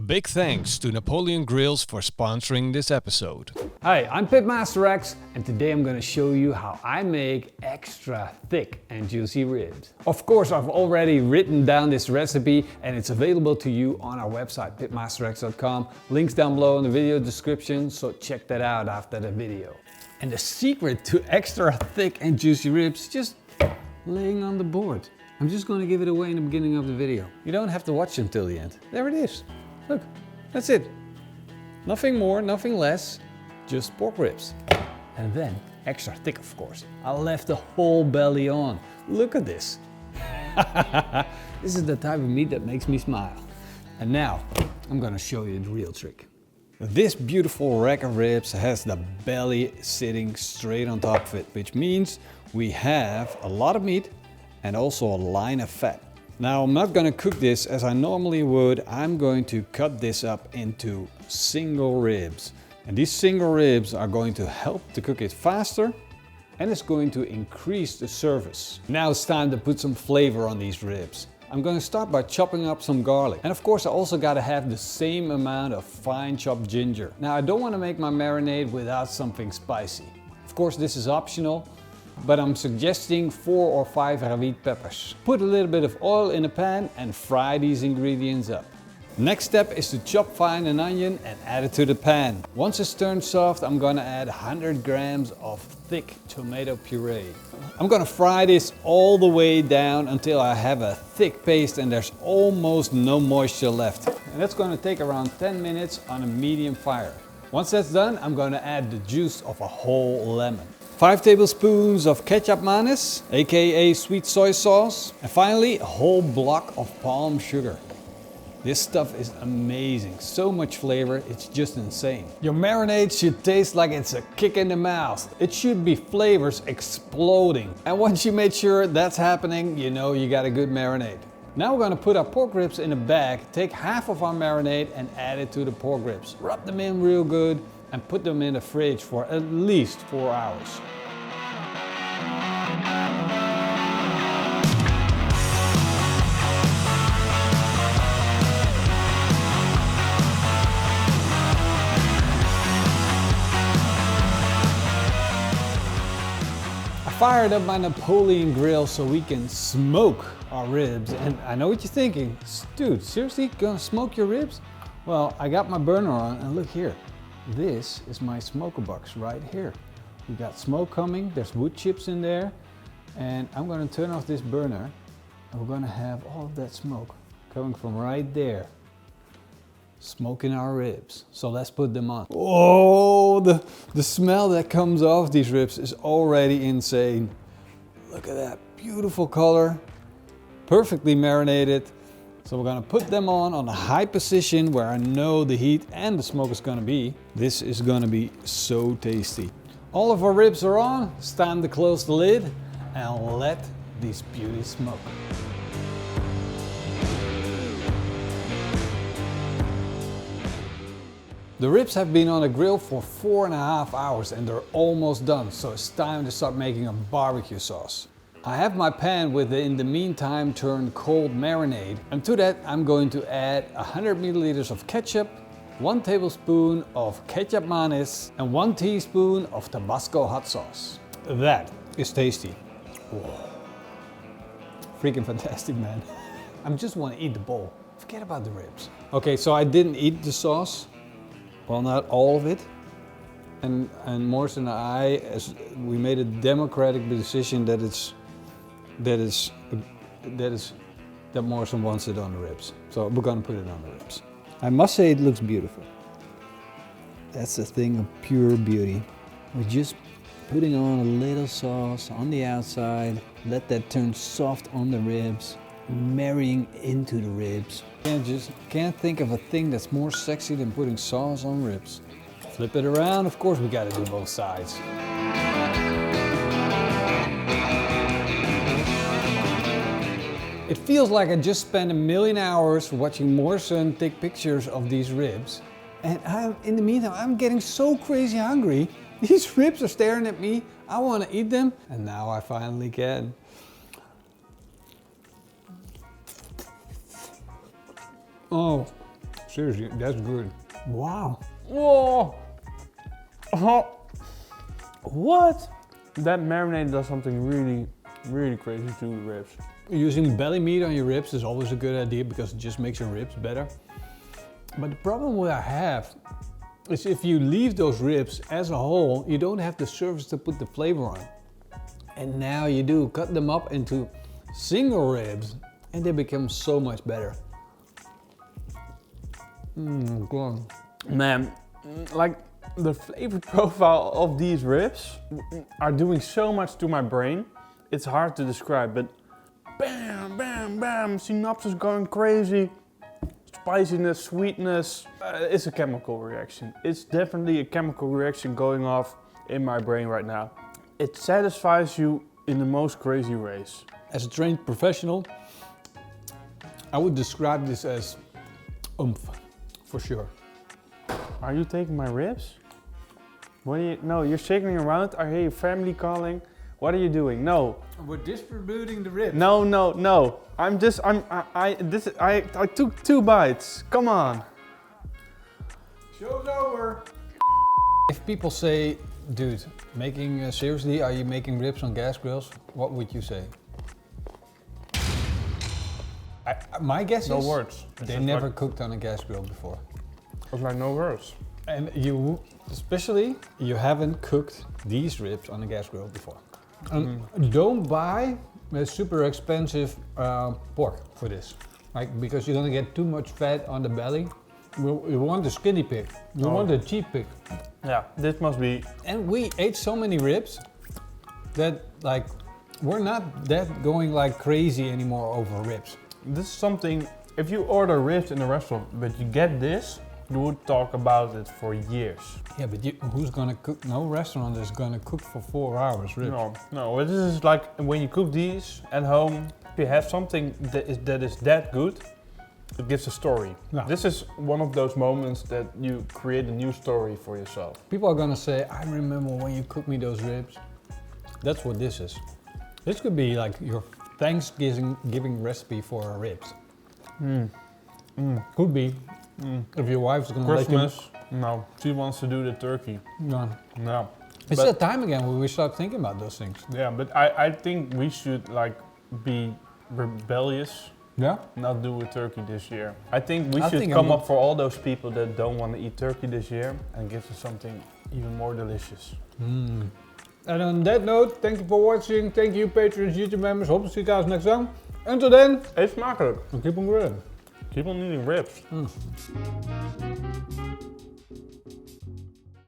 A big thanks to Napoleon Grills for sponsoring this episode. Hi, I'm Pitmaster X, and today I'm going to show you how I make extra thick and juicy ribs. Of course, I've already written down this recipe and it's available to you on our website, pitmasterx.com. Links down below in the video description, so check that out after the video. And the secret to extra thick and juicy ribs is just laying on the board. I'm just going to give it away in the beginning of the video. You don't have to watch until the end. There it is. Look, that's it. Nothing more, nothing less, just pork ribs. And then extra thick, of course. I left the whole belly on. Look at this. This is the type of meat that makes me smile. And now I'm going to show you the real trick. This beautiful rack of ribs has the belly sitting straight on top of it, which means we have a lot of meat and also a line of fat. Now I'm not going to cook this as I normally would. I'm going to cut this up into single ribs. And these single ribs are going to help to cook it faster and it's going to increase the service. Now it's time to put some flavor on these ribs. I'm going to start by chopping up some garlic. And of course I also got to have the same amount of fine chopped ginger. Now I don't want to make my marinade without something spicy. Of course this is optional, but I'm suggesting 4 or 5 rabbit peppers. Put a little bit of oil in a pan and fry these ingredients up. Next step is to chop fine an onion and add it to the pan. Once it's turned soft, I'm gonna add 100 grams of thick tomato puree. I'm gonna fry this all the way down until I have a thick paste and there's almost no moisture left. And that's gonna take around 10 minutes on a medium fire. Once that's done, I'm gonna add the juice of a whole lemon. 5 tablespoons of ketchup mayonnaise, aka sweet soy sauce. And finally, a whole block of palm sugar. This stuff is amazing. So much flavor, it's just insane. Your marinade should taste like it's a kick in the mouth. It should be flavors exploding. And once you made sure that's happening, you know you got a good marinade. Now we're gonna put our pork ribs in a bag, take half of our marinade and add it to the pork ribs. Rub them in real good and put them in the fridge for at least 4 hours. I fired up my Napoleon grill so we can smoke our ribs. And I know what you're thinking, dude, seriously gonna smoke your ribs? Well, I got my burner on and look here. This is my smoker box right here. We got smoke coming, there's wood chips in there, and I'm gonna turn off this burner and we're gonna have all of that smoke coming from right there, smoking our ribs. So let's put them on. Oh, the smell that comes off these ribs is already insane. Look at that beautiful color, perfectly marinated. So we're gonna put them on a high position where I know the heat and the smoke is gonna be. This is gonna be so tasty. All of our ribs are on. It's time to close the lid and let these beauties smoke. The ribs have been on the grill for 4.5 hours and they're almost done. So it's time to start making a barbecue sauce. I have my pan with the in the meantime turned cold marinade, and to that I'm going to add 100 milliliters of ketchup, 1 tablespoon of ketchup mayonnaise and 1 teaspoon of Tabasco hot sauce. That is tasty. Whoa. Freaking fantastic, man. I just want to eat the bowl. Forget about the ribs. Okay, so I didn't eat the sauce. Well, not all of it. And Morris and I, we made a democratic decision that Morrison wants it on the ribs. So we're gonna put it on the ribs. I must say it looks beautiful. That's a thing of pure beauty. We're just putting on a little sauce on the outside, let that turn soft on the ribs, marrying into the ribs. Can't think of a thing that's more sexy than putting sauce on ribs. Flip it around, of course we gotta do both sides. It feels like I just spent 1,000,000 hours watching Morrison take pictures of these ribs. And in the meantime, I'm getting so crazy hungry. These ribs are staring at me. I want to eat them. And now I finally can. Oh, seriously, that's good. Wow. Whoa! Oh. What? That marinade does something really, really crazy to the ribs. Using belly meat on your ribs is always a good idea because it just makes your ribs better. But the problem what I have is if you leave those ribs as a whole, you don't have the surface to put the flavor on. And now you do, cut them up into single ribs and they become so much better. God. Man, like the flavor profile of these ribs are doing so much to my brain. It's hard to describe, but bam, bam, bam, synapses going crazy. Spiciness, sweetness, it's a chemical reaction. It's definitely a chemical reaction going off in my brain right now. It satisfies you in the most crazy ways. As a trained professional, I would describe this as oomph, for sure. Are you taking my ribs? What are you, no, you're shaking around. I hear your family calling. What are you doing? No. We're distributing the ribs. No, no, no. I took 2 bites. Come on. Show's over. If people say, dude, seriously, are you making ribs on gas grills? What would you say? My guess No is words. they never cooked on a gas grill before. It's like no words. And especially, you haven't cooked these ribs on a gas grill before. And don't buy a super expensive pork for this. Because you're gonna get too much fat on the belly. You want the skinny pig. You want the cheap pig. Yeah, this must be. And we ate so many ribs that we're not that going like crazy anymore over ribs. This is something, if you order ribs in a restaurant, but you get this, you would talk about it for years. Yeah, but who's gonna cook? No restaurant is gonna cook for 4 hours ribs. No, this is like when you cook these at home, if you have something that is that good, it gives a story. Yeah. This is one of those moments that you create a new story for yourself. People are gonna say, I remember when you cooked me those ribs. That's what this is. This could be like your Thanksgiving recipe for ribs. Could be. If your wife's gonna Christmas, no, she wants to do the turkey. No. No. It's that time again when we start thinking about those things. Yeah, but I think we should like be rebellious. Yeah? Not do a turkey this year. I think we should come up for all those people that don't want to eat turkey this year and give us something even more delicious. And on that note, thank you for watching. Thank you patrons, YouTube members. Hope to see you guys next time. Until then, Eet smakelijk. keep on grilling. Keep on eating ribs.